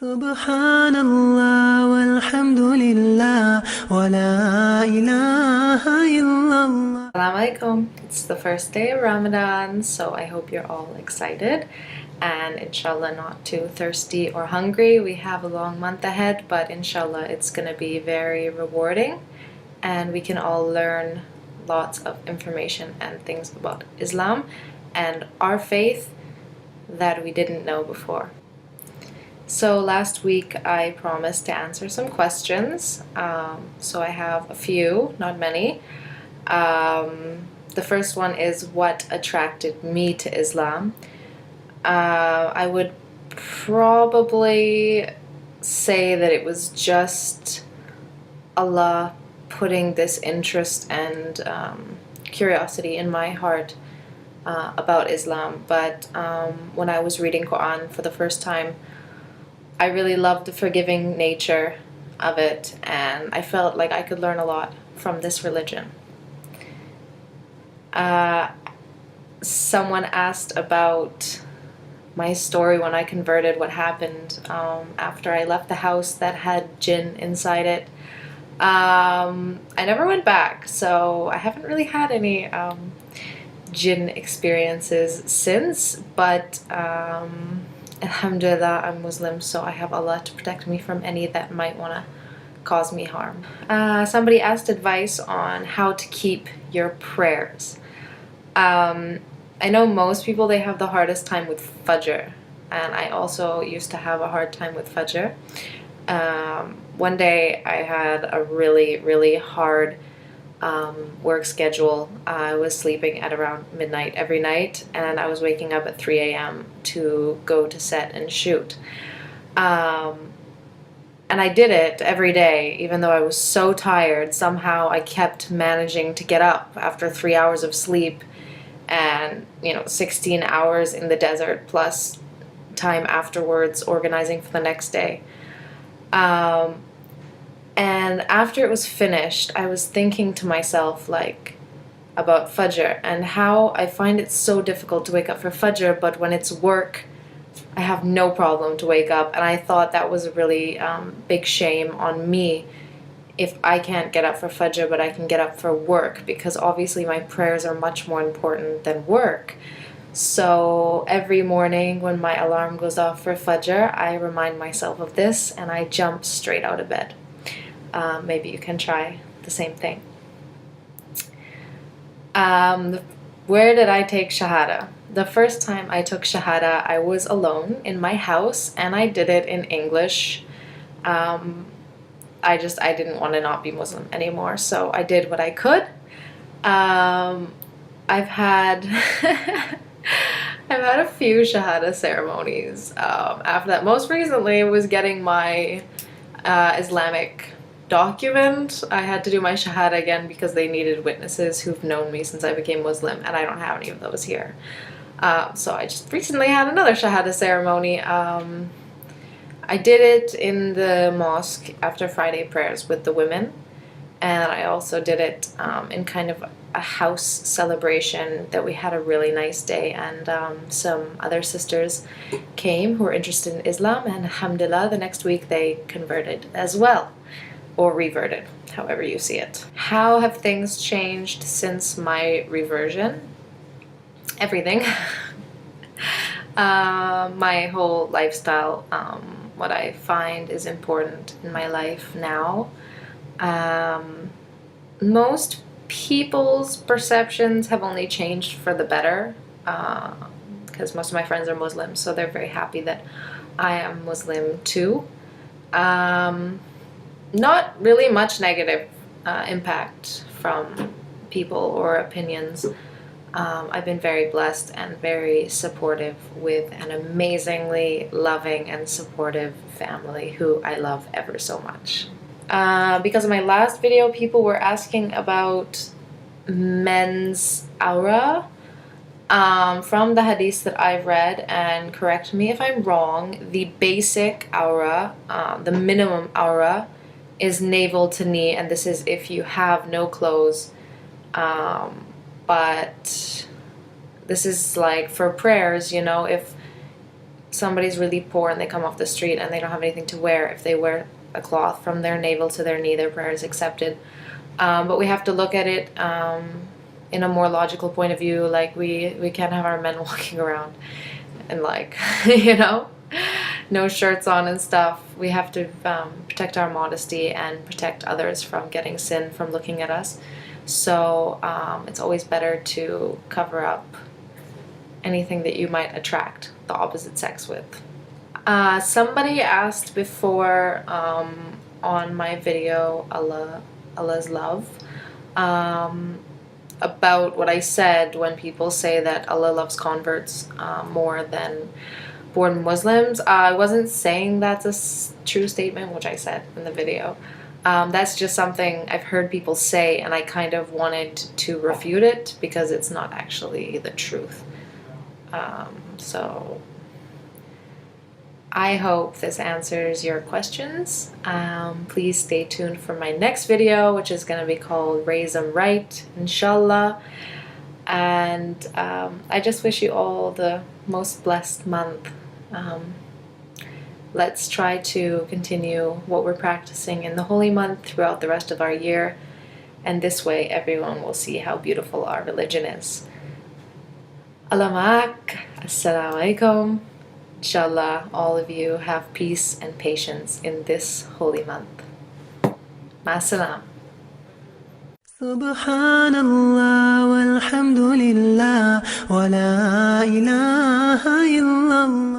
Subhanallah walhamdulillah wa la ilaha illallah. Assalamu alaikum. It's the first day of Ramadan, so I hope you're all excited and inshallah not too thirsty or hungry. We have a long month ahead, but inshallah it's going to be very rewarding and we can all learn lots of information and things about Islam and our faith that we didn't know before. So last week I promised to answer some questions, so I have a few, not many. The first one is what attracted me to Islam. I would probably say that it was just Allah putting this interest and curiosity in my heart about Islam. But when I was reading Quran for the first time, I really loved the forgiving nature of it, and I felt like I could learn a lot from this religion. Someone asked about my story when I converted, what happened after I left the house that had jinn inside it. I never went back, so I haven't really had any jinn experiences since, but Alhamdulillah, I'm Muslim, so I have Allah to protect me from any that might want to cause me harm. Somebody asked advice on how to keep your prayers. I know most people, they have the hardest time with Fajr, and I also used to have a hard time with Fajr. One day I had a really hard work schedule. I was sleeping at around midnight every night, and I was waking up at 3 a.m. to go to set and shoot. And I did it every day, even though I was so tired. Somehow I kept managing to get up after 3 hours of sleep and 16 hours in the desert plus time afterwards organizing for the next day. And after it was finished, I was thinking to myself about Fajr and how I find it so difficult to wake up for Fajr, but when it's work, I have no problem to wake up. And I thought that was a really big shame on me if I can't get up for Fajr, but I can get up for work, because obviously my prayers are much more important than work. So every morning when my alarm goes off for Fajr, I remind myself of this and I jump straight out of bed. Maybe you can try the same thing. Where did I take Shahada? The first time I took Shahada, I was alone in my house, and I did it in English. I didn't want to not be Muslim anymore, so I did what I could. I've had a few Shahada ceremonies after that. Most recently, it was getting my Islamic document. I had to do my Shahada again because they needed witnesses who've known me since I became Muslim, and I don't have any of those here. So I just recently had another Shahada ceremony. I did it in the mosque after Friday prayers with the women, and I also did it in kind of a house celebration that we had a really nice day, and some other sisters came who were interested in Islam, and alhamdulillah, the next week they converted as well, or reverted, however you see it. How have things changed since my reversion? Everything. My whole lifestyle, what I find is important in my life now. Most people's perceptions have only changed for the better, because most of my friends are Muslim, so they're very happy that I am Muslim too. Not really much negative impact from people or opinions. I've been very blessed and very supportive with an amazingly loving and supportive family who I love ever so much. Because of my last video, people were asking about men's aura from the hadiths that I've read, and correct me if I'm wrong, the basic aura, the minimum aura, is navel to knee, and this is if you have no clothes. But this is like for prayers, if somebody's really poor and they come off the street and they don't have anything to wear, if they wear a cloth from their navel to their knee, their prayer is accepted. But we have to look at it in a more logical point of view. Like, we can't have our men walking around and, like, you know, no shirts on and stuff. We have to protect our modesty and protect others from getting sin from looking at us. So it's always better to cover up anything that you might attract the opposite sex with. Somebody asked before on my video, Allah's love, about what I said when people say that Allah loves converts more than born Muslims. I wasn't saying that's a true statement, which I said in the video. That's just something I've heard people say, and I kind of wanted to refute it because it's not actually the truth. So I hope this answers your questions. Please stay tuned for my next video, which is going to be called Raise 'em Right, inshallah. And I just wish you all the most blessed month. Let's try to continue what we're practicing in the holy month throughout the rest of our year, and this way everyone will see how beautiful our religion is. Allah ma'ak. Assalamu alaikum. Inshallah, all of you have peace and patience in this holy month. Ma'asalam. Subhanallah walhamdulillah wa la ilaha illallah.